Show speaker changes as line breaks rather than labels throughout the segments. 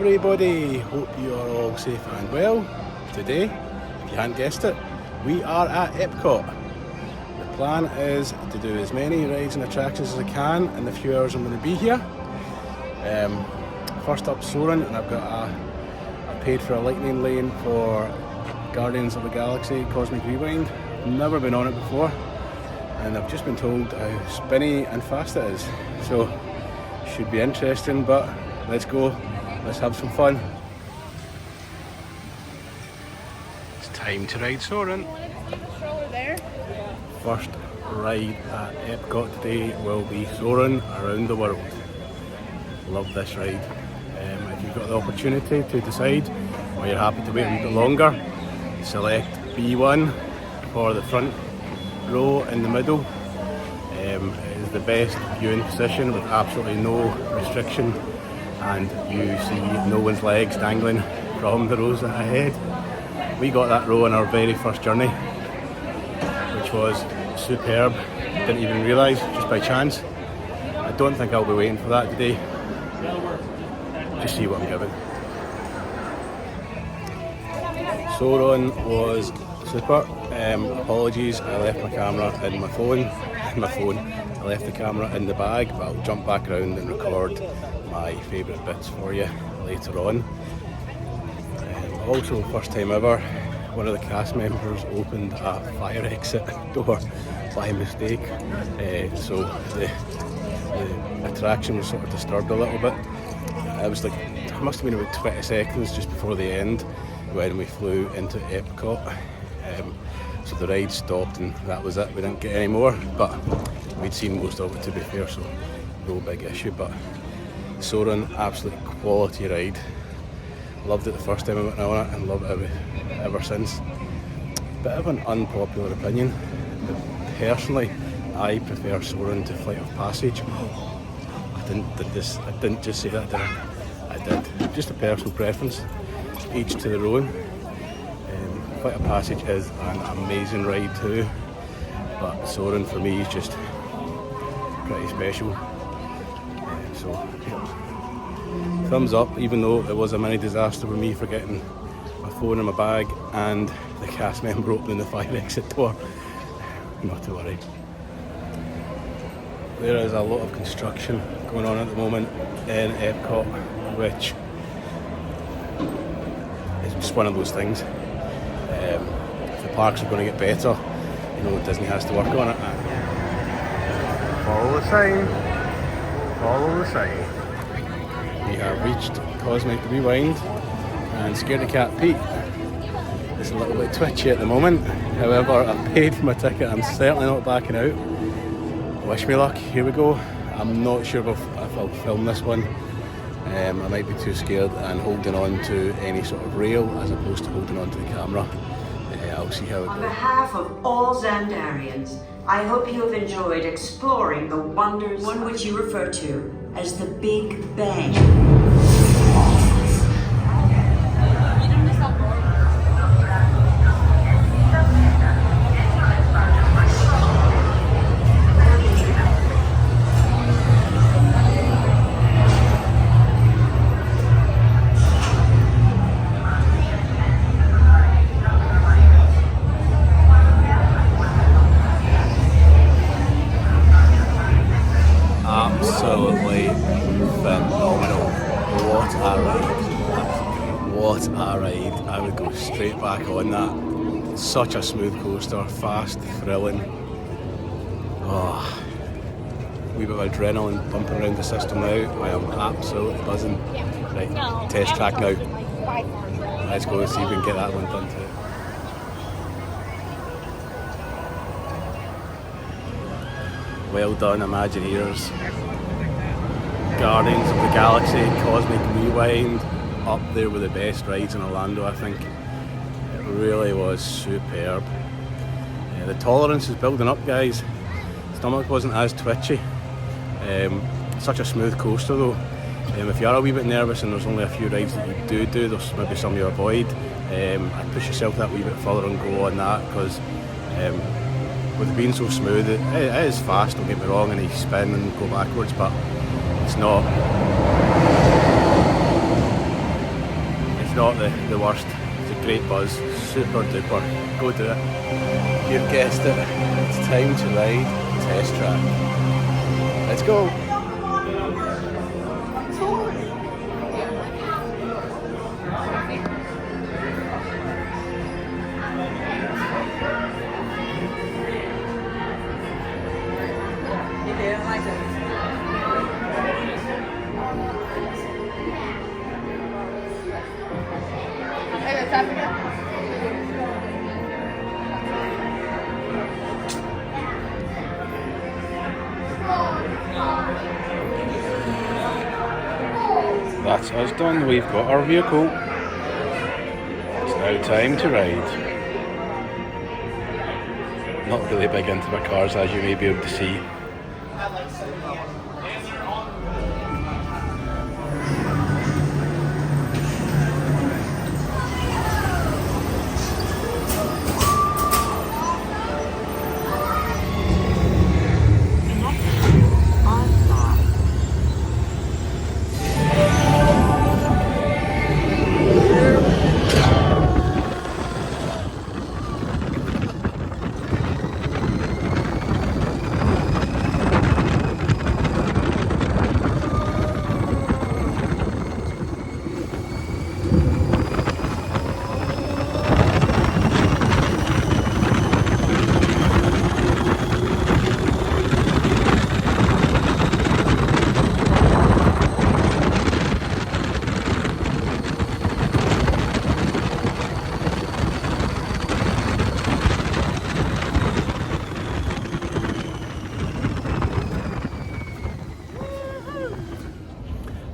everybody, hope you are all safe and well. Today, if you hadn't guessed it, we are at Epcot. The plan is to do as many rides and attractions as I can in the few hours I'm going to be here. First up, Soarin, and I paid for a lightning lane for Guardians of the Galaxy Cosmic Rewind. Never been on it before, and I've just been told how spinny and fast it is, so should be interesting. But let's go, let's have some fun. It's time to ride Soarin. First ride at Epcot today will be Soarin Around the World. Love this ride. If you've got the opportunity to decide, or you're happy to wait a wee bit longer, select B1 for the front row in the middle. It is the best viewing position with absolutely no restriction, and you see no one's legs dangling from the rows ahead. We got that row on our very first journey, which was superb. Didn't even realise, just by chance. I don't think I'll be waiting for that today. Just see what I'm given. Soarin was super. Apologies, I left my camera in my phone. I left the camera in the bag, but I'll jump back around and record my favourite bits for you later on. Also, first time ever, one of the cast members opened a fire exit door by mistake, so the attraction was sort of disturbed a little bit. It was like, it must have been about 20 seconds just before the end when we flew into Epcot. So the ride stopped and that was it. We didn't get any more, but we'd seen most of it, to be fair, so no big issue. But Soarin, absolute quality ride. Loved it the first time I went on it and love it ever since. Bit of an unpopular opinion, but personally I prefer Soarin to Flight of Passage. I didn't just say that, did I? I did. Just a personal preference, each to their own. Flight of Passage is an amazing ride too, but Soarin for me is just pretty special. So yeah. Thumbs up, even though it was a mini disaster with me forgetting my phone in my bag and the cast member opening the fire exit door. Not to worry. There is a lot of construction going on at the moment in Epcot, which is just one of those things. If the parks are going to get better, you know, Disney has to work on it. Follow the sign. Follow the sign. We have reached Cosmic Rewind, and Scaredy Cat Pete is a little bit twitchy at the moment. However, I've paid for my ticket. I'm certainly not backing out. Wish me luck. Here we go. I'm not sure if I'll film this one. I might be too scared and holding on to any sort of rail as opposed to holding on to the camera. I'll see how it goes.
On behalf of all Xandarians, I hope you have enjoyed exploring the wonders, one which you refer to as the Big Bang.
Absolutely phenomenal. What a ride. I would go straight back on that. Such a smooth coaster, fast, thrilling. Oh, a wee bit of adrenaline pumping around the system now. I am absolutely buzzing. Right, test track now. Let's go and see if we can get that one done too. Well done, Imagineers. Guardians of the Galaxy, Cosmic Rewind, up there with the best rides in Orlando, I think. It really was superb. The tolerance is building up, guys. Stomach wasn't as twitchy. Such a smooth coaster though. If you are a wee bit nervous and there's only a few rides that you do, there's maybe some you avoid. I'd push yourself that wee bit further and go on that, because with it being so smooth, it is fast, don't get me wrong, and you spin and go backwards, but it's not not the worst. It's a great buzz, super duper. Go do it. You've guessed it. It's time to ride Test Track. Let's go. That's us done, we've got our vehicle. It's now time to ride. Not really big into my cars, as you may be able to see.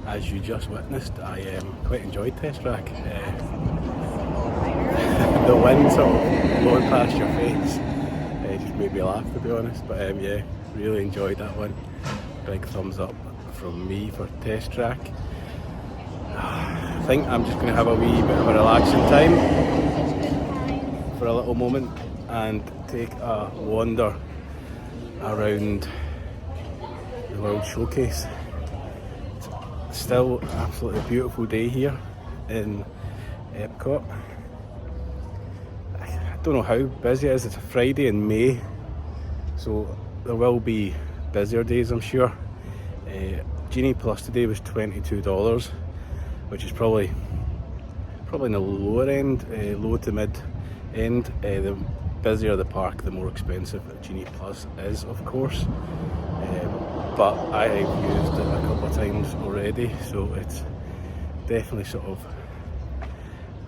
As you just witnessed, I quite enjoyed Test Track. The wind sort of blowing past your face just made me laugh, to be honest. But yeah, really enjoyed that one. Big thumbs up from me for Test Track. I think I'm just going to have a wee bit of a relaxing time for a little moment and take a wander around the World Showcase. Still absolutely beautiful day here in Epcot. I don't know how busy it is. It's a Friday in May, so there will be busier days, I'm sure. Genie Plus today was $22, which is probably in the lower end, low to mid end. The busier the park, the more expensive Genie Plus is, of course. But I've used it a couple of times already, so it's definitely sort of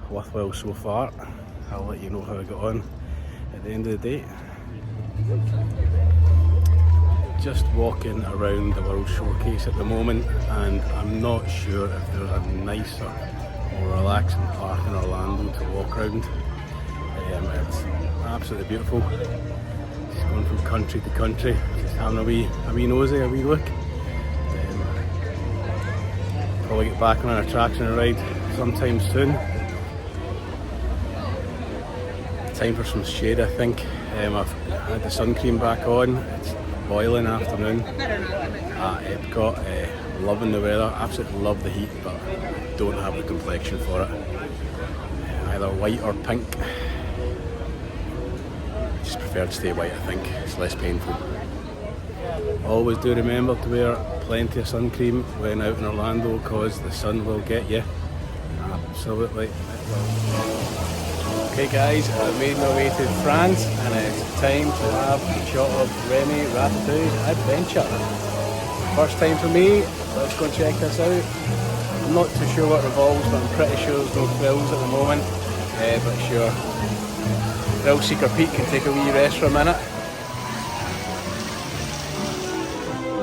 worthwhile so far. I'll let you know how I got on at the end of the day. Just walking around the World Showcase at the moment, and I'm not sure if there's a nicer, more relaxing park in Orlando to walk around. It's absolutely beautiful. Just going from country to country, just having a wee nosy, a wee look. Probably get back on an attraction ride sometime soon. Time for some shade, I think. I've had the sun cream back on. It's boiling afternoon at Epcot. Loving the weather, absolutely love the heat, but don't have the complexion for it. Either white or pink. Just prefer to stay white, I think. It's less painful. Always do remember to wear plenty of sun cream when out in Orlando, because the sun will get you. Absolutely, it will. Okay guys, I've made my way to France, and it's time to have a shot of Remy Ratatouille's Adventure. First time for me, let's go and check this out. I'm not too sure what revolves, but I'm pretty sure there's no thrills at the moment. But sure, Thrill Seeker Pete can take a wee rest for a minute.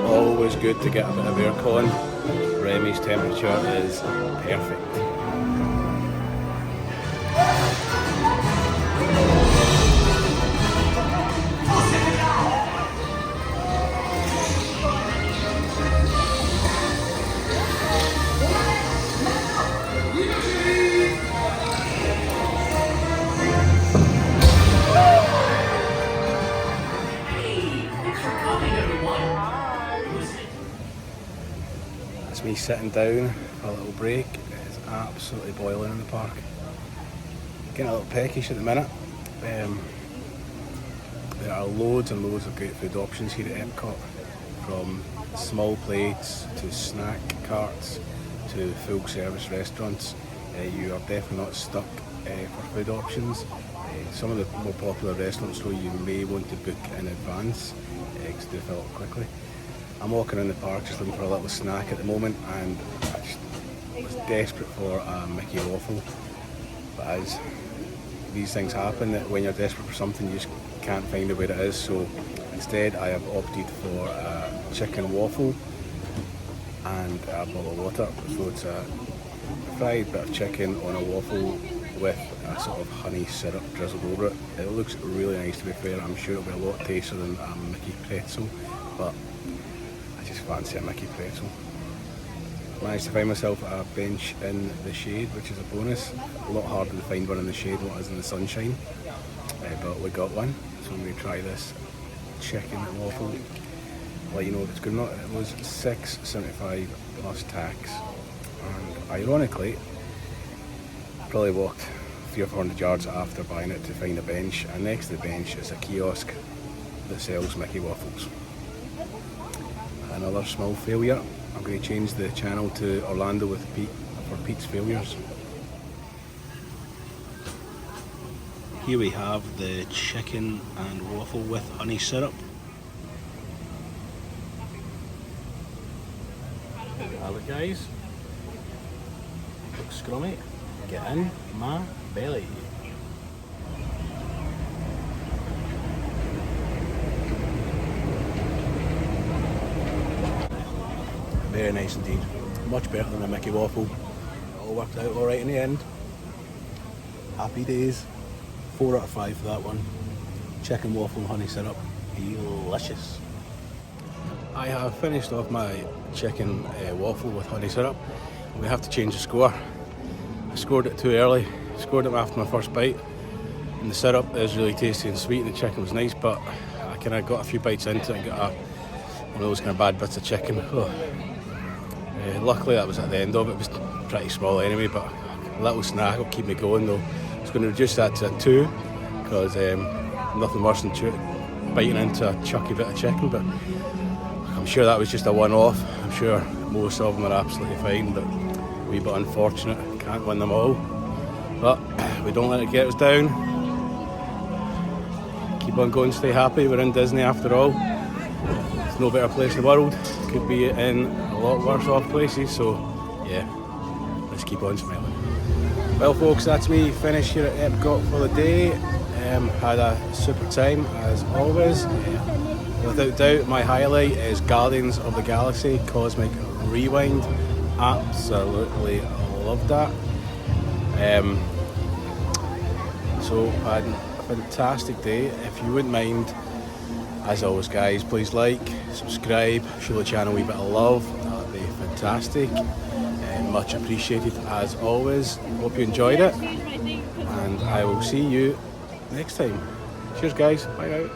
Always good to get a bit of aircon. Remy's temperature is perfect. Me sitting down for a little break. It's absolutely boiling in the park. Getting a little peckish at the minute. There are loads and loads of great food options here at Epcot, from small plates to snack carts to full service restaurants. You are definitely not stuck for food options. Some of the more popular restaurants though you may want to book in advance because they fill up quickly. I'm walking around the park just looking for a little snack at the moment, and I just was desperate for a Mickey waffle. But as these things happen, that when you're desperate for something you just can't find out where it is, so instead I have opted for a chicken waffle and a bottle of water. So it's a fried bit of chicken on a waffle with a sort of honey syrup drizzled over it. It looks really nice, to be fair. I'm sure it'll be a lot tastier than a Mickey pretzel, but I just fancy a Mickey pretzel. Managed to find myself a bench in the shade, which is a bonus. A lot harder to find one in the shade than it is in the sunshine, but we got one. So I'm going to try this chicken waffle. Let you know if it's good or not. It was $6.75 plus tax, and ironically probably walked 300 or 400 yards after buying it to find a bench, and next to the bench is a kiosk that sells Mickey waffles. Another small failure. I'm going to change the channel to Orlando with Pete for Pete's failures. Here we have the chicken and waffle with honey syrup. There we have it, guys. Looks scrummy. Get in my belly. Very nice indeed. Much better than a Mickey waffle. It all worked out alright in the end. Happy days. 4 out of 5 for that one. Chicken waffle honey syrup. Delicious. I have finished off my chicken waffle with honey syrup. We have to change the score. I scored it too early. Scored it after my first bite. And the syrup is really tasty and sweet, and the chicken was nice, but I kind of got a few bites into it and got one of those kind of bad bits of chicken. Oh. Luckily that was at the end of it. It was pretty small anyway, but a little snack will keep me going though. I was going to reduce that to 2 because nothing worse than biting into a chunky bit of chicken, but I'm sure that was just a one-off. I'm sure most of them are absolutely fine, but a wee bit unfortunate. Can't win them all, but we don't let it get us down. Keep on going, stay happy. We're in Disney after all. It's no better place in the world. Could be in a lot worse off places, so yeah, let's keep on smiling. Well folks, that's me finished here at Epcot for the day. Had a super time as always. Without doubt my highlight is Guardians of the Galaxy Cosmic Rewind. Absolutely loved that. So I had a fantastic day. If you wouldn't mind, as always guys, please like, subscribe, show the channel a wee bit of love. That would be fantastic. Much appreciated as always. Hope you enjoyed it, and I will see you next time. Cheers guys, bye now.